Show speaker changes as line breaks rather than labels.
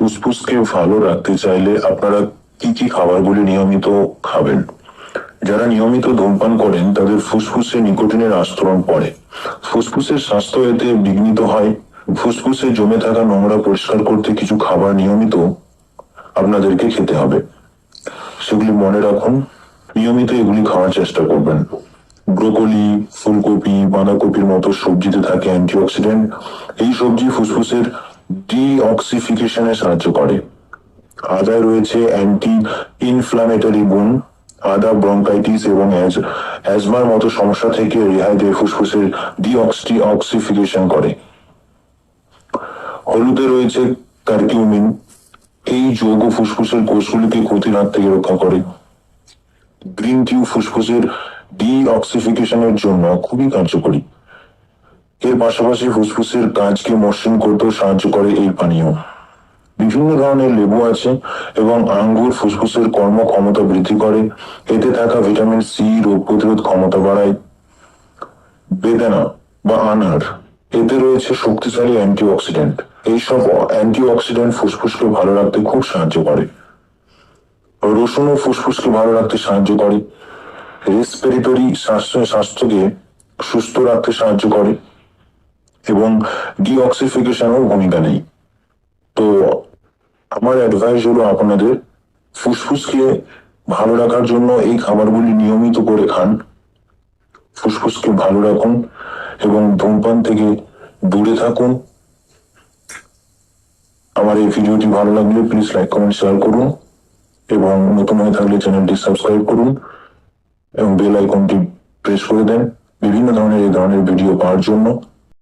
ফুসফুসকে ভালো রাখতে চাইলে আপনারা কি কি খাবারগুলি নিয়মিত খাবেন? যারা নিয়মিত ধূমপান করেন তাদের ফুসফুসে নিকোটিনের আস্তরণ পড়ে, ফুসফুসের স্বাস্থ্য এতে বিঘ্নিত হয়। ফুসফুসে জমে থাকা নোংরা পরিষ্কার করতে কিছু খাবার নিয়মিত আপনাদেরকে খেতে হবে, সেগুলি মনে রাখুন। নিয়মিত এগুলি খাওয়ার চেষ্টা করবেন। ব্রোকলি, ফুলকপি, বাঁধাকপির মতো সবজিতে থাকে অ্যান্টিঅক্সিডেন্ট। এই সবজি ফুসফুসের ডিঅক্সিফিকেশনে সাহায্য করে। আদায় রয়েছে অ্যান্টি ইনফ্লামেটরি গুণ। আদা ব্রঙ্কাইটিস এবং অ্যাজমার মতো সমস্যা থেকে রেহাই দিয়ে ফুসফুসের ডিঅক্সিফিকেশন করে। হলুদে রয়েছে কারকিউমিন। এই যৌগ ফুসফুসের কোষগুলিকে ক্ষতির হাত থেকে রক্ষা করে। গ্রিন টি ফুসফুসের ডিঅক্সিফিকেশনের জন্য খুবই কার্যকরী। এর পাশাপাশি ফুসফুসের কাজকে মসৃণ করতেও সাহায্য করে এই পানীয়। বিভিন্ন ধরনের লেবু আছে এবং আঙ্গুর ফুসফুসের কর্মক্ষমতা বৃদ্ধি করে। এতে থাকা ভিটামিন সি রোগ প্রতিরোধ ক্ষমতা বাড়ায়। বেদানা বা আনার, এতে রয়েছে শক্তিশালী অ্যান্টিঅক্সিডেন্ট। এইসব অ্যান্টিঅক্সিডেন্ট ফুসফুসকে ভালো রাখতে খুব সাহায্য করে। রসুনও ফুসফুসকে ভালো রাখতে সাহায্য করে। রেসপিরেটরি স্বাস্থ্যকে সুস্থ রাখতে সাহায্য করে এবং ডিঅক্সিফিকেশনও ভূমিকা নেই। তো আমার অ্যাডভাইস হলো আপনাদের ফুসফুসকে ভালো রাখার জন্য এই খাবারগুলি নিয়মিত করে খান। ফুসফুসকে ভালো রাখুন এবং ধূমপান থেকে দূরে থাকুন। আমার এই ভিডিওটি ভালো লাগলে প্লিজ লাইক কমেন্ট শেয়ার করুন এবং নতুন হয়ে থাকলে চ্যানেলটি সাবস্ক্রাইব করুন এবং বেল আইকনটি প্রেস করে দেন বিভিন্ন ধরনের এই ধরনের ভিডিও পাওয়ার জন্য।